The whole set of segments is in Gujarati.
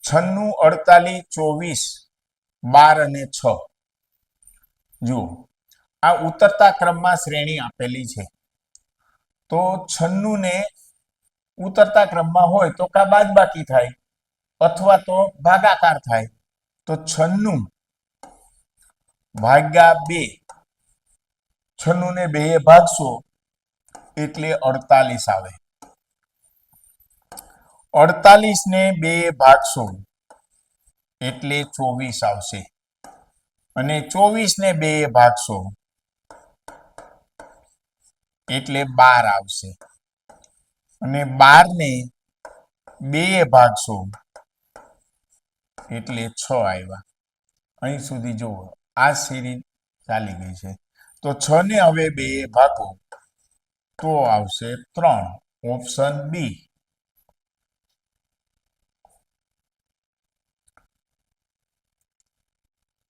96, 48, 24, 12 અને 6 જુઓ આ ઉતરતા ક્રમમાં શ્રેણી આપેલી છે તો 96 ને ઉતરતા ક્રમમાં હોય તો કા બાદબાકી થાય અથવા તો ભાગાકાર થાય તો 96 ભાગ્યા 2 96 ને 2 ભાગશો એટલે 48 આવે 48 ને 2 ભાગશો એટલે 24 આવશે અને 24 ને 2 ભાગશો એટલે 12 આવશે અને 12 ને 2 ભાગશો એટલે 6 આવ્યા અહીં સુધી જુઓ આ સિરીઝ ચાલી ગઈ છે તો 6 ને હવે 2 ભાગો તો આવશે 3 ઓપ્શન બી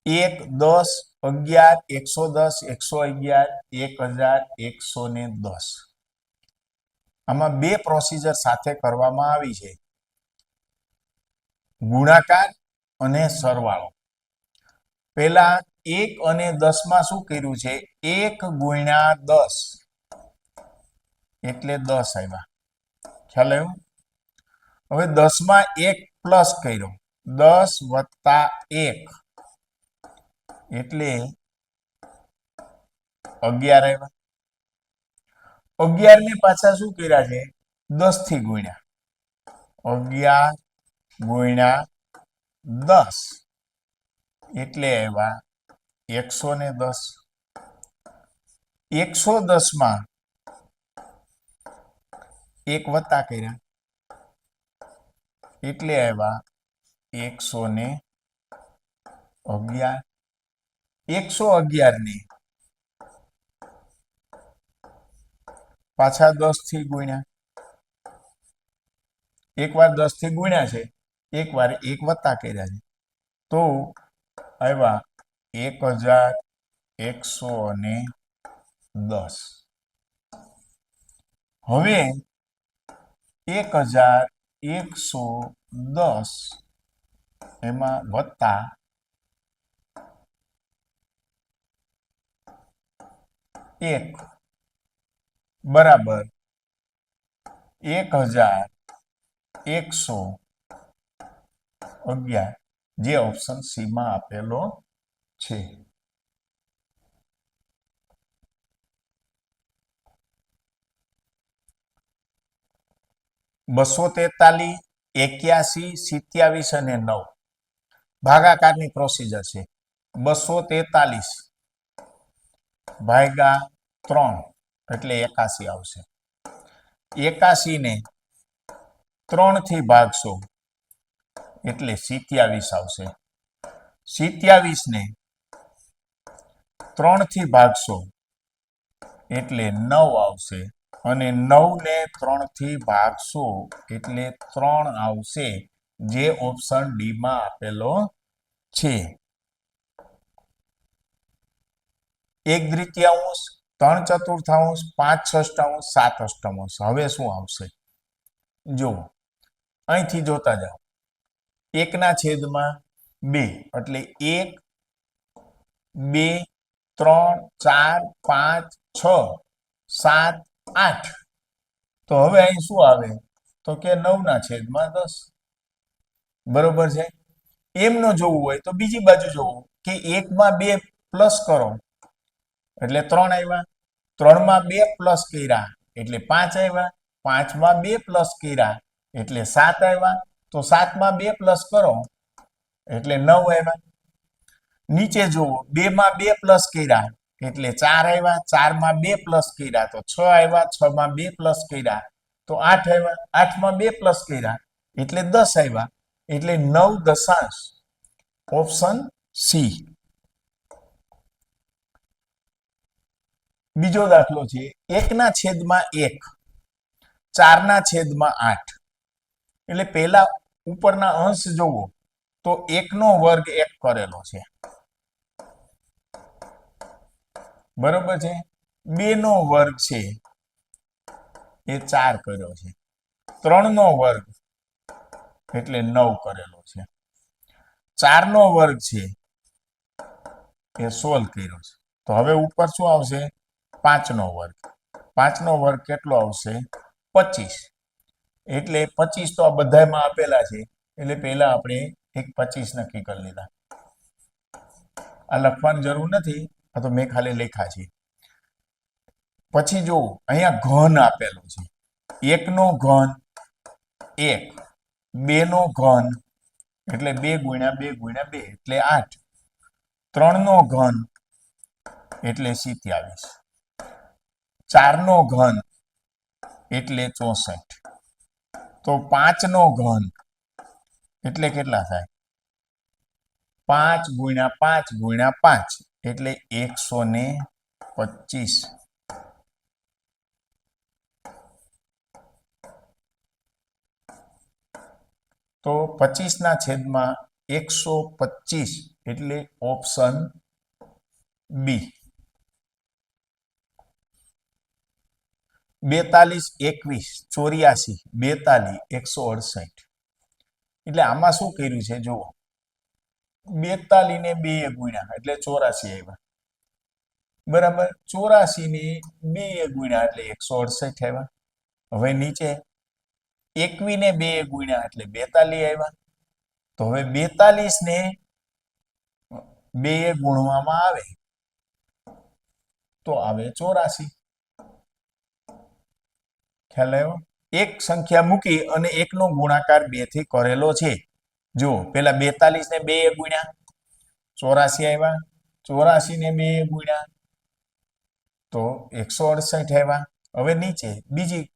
1, 10, 11, 110, 111, 1110 આમાં બે પ્રોસીજર સાથે કરવામાં આવી છે ગુણાકાર અને સરવાળો પેલા 1 અને 10 માં શું કર્યું છે 1 ગુણ્યા 10 એટલે 10 આવ્યા ખ્યાલ આવ્યો હવે 10 માં 1 પ્લસ કર્યો 10 વત્તા 1 એટલે 11 આવ્યા 11 ને પાછા શું કર્યા છે 10 થી ગુણ્યા 11 ગુણ્યા 10 એટલે આવ્યા 110 110 માં 1 વત્તા કર્યા એટલે આવ્યા 111 111 ને પાછા 10 થી ગુણ્યા એક વાર 10 થી ગુણ્યા છે એક વાર 1 વત્તા કર્યા છે તો આવ્યા 1110 હવે 1110 એમાં વત્તા 1 બરાબર 1111 જે ઓપ્શન સી માં આપેલો છે 243 81 27 અને 9 ભાગાકારની પ્રોસીજર છે 243 ભાગ્યા 3 એટલે 81 આવશે 81 ને 3 થી ભાગશો એટલે 27 આવશે 27 ને 3 થી ભાગશો એટલે 9 આવશે અને 9 ને 3 થી ભાગશો એટલે 3 આવશે જે ઓપ્શન ડી માં આપેલો છે 1/3, 3/4, 5/6, 7/8 હવે શું આવશે જુઓ અહીંથી જોતા જાઓ 1/2 એટલે 1 2 3 4 5 6 7 8 તો હવે અહીં શું આવે તો કે 9/10 બરોબર છે એમનો જોવું હોય તો બીજી બાજુ જોવું કે 1 માં 2 પ્લસ કરો એટલે 3 આવ્યા 3 માં 2 પ્લસ કર્યા એટલે 5 આવ્યા 5 માં 2 પ્લસ કર્યા એટલે 7 આવ્યા તો 7 માં 2 પ્લસ કરો એટલે 9 આવ્યા નીચે જુઓ 2 માં 2 પ્લસ કર્યા એટલે 4 આવ્યા 4 માં 2 પ્લસ કર્યા તો 6 આવ્યા 6 માં 2 પ્લસ કર્યા તો 8 આવ્યા 8 માં 2 પ્લસ કર્યા એટલે 10 આવ્યા એટલે 9 ઓપ્શન સી બીજો દાખલો છે 1/1 4/8 એટલે પેલા ઉપરના અંશ જોવો તો 1 નો વર્ગ 1 કરેલો છે બરોબર છે 2 નો વર્ગ છે એ 4 કર્યો છે 3 નો વર્ગ એટલે 9 કરેલો છે. 4 નો વર્ગ છે એ 16 કર્યો છે. તો હવે ઉપર શું આવશે? 5 નો વર્ગ. 5 નો વર્ગ કેટલો આવશે? 25. એટલે 25 તો આ બધામાં આપેલા છે, એટલે પહેલા આપણે એક 25 નક્કી કરી લીધા. આ લખવાની જરૂર નથી, આ તો મેં ખાલી લખ્યા છે. પછી જો અહીંયા ઘન આપેલો છે. 1 નો ઘન 1, 2 નો ઘન એટલે 2 ગુણ્યા 2 ગુણ્યા 2 એટલે 8, 3 નો ઘન એટલે 27, 4 નો ઘન એટલે 64. તો 5 નો ઘન એટલે કેટલા થાય? 5 ગુણ્યા 5 ગુણ્યા 5 એટલે 125. તો 25 ના છેદમાં 125 એટલે ઓપ્શન બી. 42, 21, 84, 42, 168. એટલે આમાં શું કર્યું છે જુઓ, 42 ને 2 ગુણ્યા એટલે 84 આવ્યા, બરાબર. 84 ને 2 ગુણ્યા એટલે 168 આવ્યા. હવે નીચે 21 ને 2 ગુણ્યા એટલે 42 આવ્યા. તો હવે 42 ને 2 ગુણવામાં આવે તો આવે 84. ખ્યાલ આવ્યો? એક સંખ્યા મૂકી અને એકનો ગુણાકાર 2 થી કરેલો છે. જો પેલા 42 ને 2 ગુણ્યા 84 આવ્યા, 84 ને 2 ગુણ્યા તો 168 આવ્યા. હવે નીચે બીજી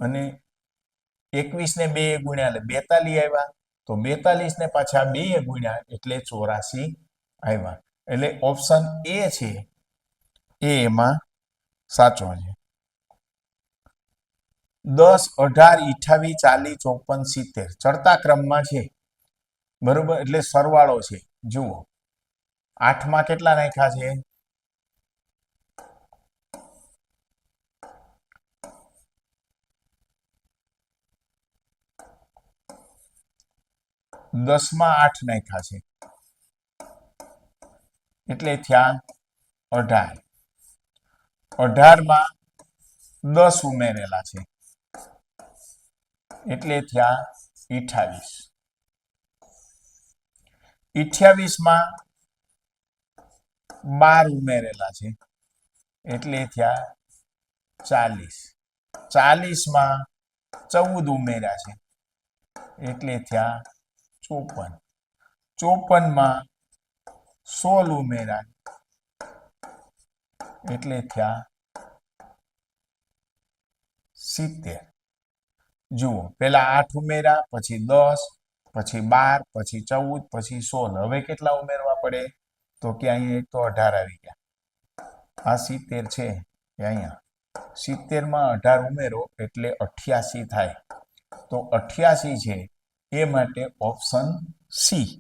અને 21 ને 2 ગુણ્યા એટલે 42 આવ્યા. તો 42 ને પાછા 2 ગુણ્યા એટલે 84 આવ્યા. એટલે ઓપ્શન એ છે એ એમાં સાચો છે. 10, 18, 28, 40, 54, 70 ચડતા ક્રમમાં છે, બરોબર. એટલે સરવાળો છે. જુઓ 8 માં કેટલા નાખ્યા છે? 10 માં 8 નાખ્યા છે એટલે થયા 18. 18 માં 10 ઉમેરેલા છે એટલે થયા 28. 28 માં 12 ઉમેરેલા છે એટલે થયા 40. 40 માં 14 ઉમેર્યા છે એટલે થયા 54. 54 માં 16 ઉમેર્યા એટલે થયા 70. જુઓ પેલા 8 ઉમેર્યા, પછી 10, પછી 12, પછી 14, પછી 16. હવે કેટલા ઉમેરવા પડે? તો કે અહીંયા એક તો 18 આવી ગયા, આ 70 છે એ અહીંયા 70 માં 18 ઉમેરો એટલે 88 થાય. તો 88 છે એ માટે ઓપ્શન સી.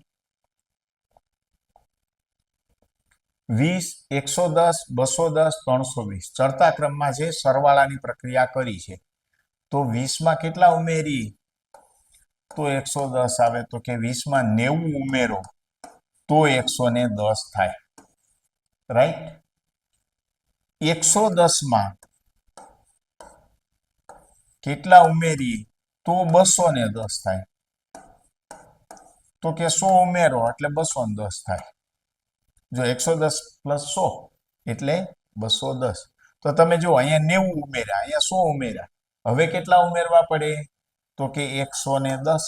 20, 110, 210, 320 ચડતા ક્રમમાં છે, સરવાળાની પ્રક્રિયા કરી છે. તો 20 માં કેટલા ઉમેરી તો 110 આવે? તો કે 20 માં 90 ઉમેરો તો 110 થાય, રાઈટ. 110 માં કેટલા ઉમેરી તો 210 થાય. તો કે 100 ઉમેરો એટલે 210 થાય. જો 110 પ્લસ 100 એટલે 210. તો તમે જો અહીંયા 90 ઉમેર્યા, અહીંયા 100 ઉમેર્યા. હવે કેટલા ઉમેરવા પડે? તો કે 110.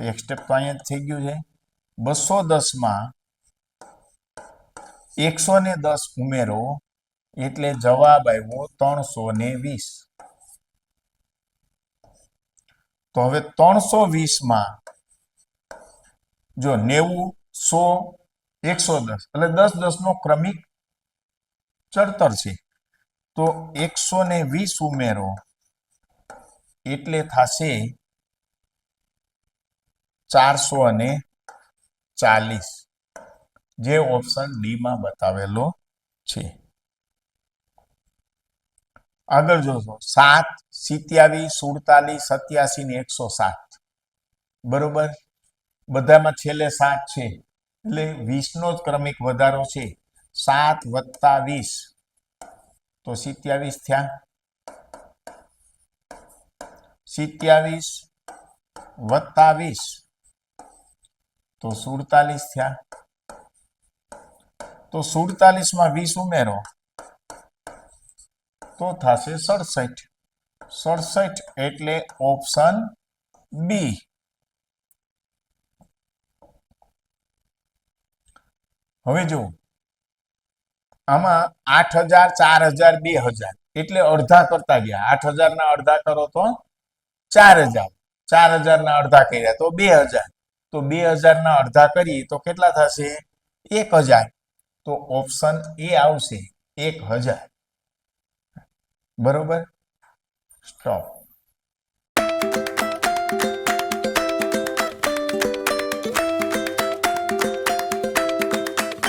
એક સ્ટેપ તો અહીંયા જ થઈ ગયું છે. 210 માં 110 ઉમેરો એટલે જવાબ આવ્યો 320. તો હવે 320 માં જો 90, 100, 110 એટલે 10 10 નો ક્રમિક ચડતર છે. તો 120 ઉમેરો એટલે થશે 440, જે ઓપ્શન ડી માં બતાવેલો છે. આગળ જોશો 7, 27, 47, 87 ને 107. બરોબર, બધામાં છેલ્લે 7 છે એટલે 20 નો જ ક્રમિક વધારો છે. 7 વત્તા 20 તો 27 થયા. 27 વત્તા 20 તો 47 થયા. તો 47 માં 20 ઉમેરો તો થશે 67. 67 એટલે ઓપ્શન બી. હવે જો આમાં 8000, 4000, 2000 એટલે અડધા કરતા ગયા. 8000 ના અડધા કરો તો 4000, 4000 ના અડધા કર્યા તો 2000, તો 2000 ના અડધા કરી તો કેટલા થશે? 1000. તો ઓપ્શન એ આવશે 1000. બરોબર, સ્ટોપ.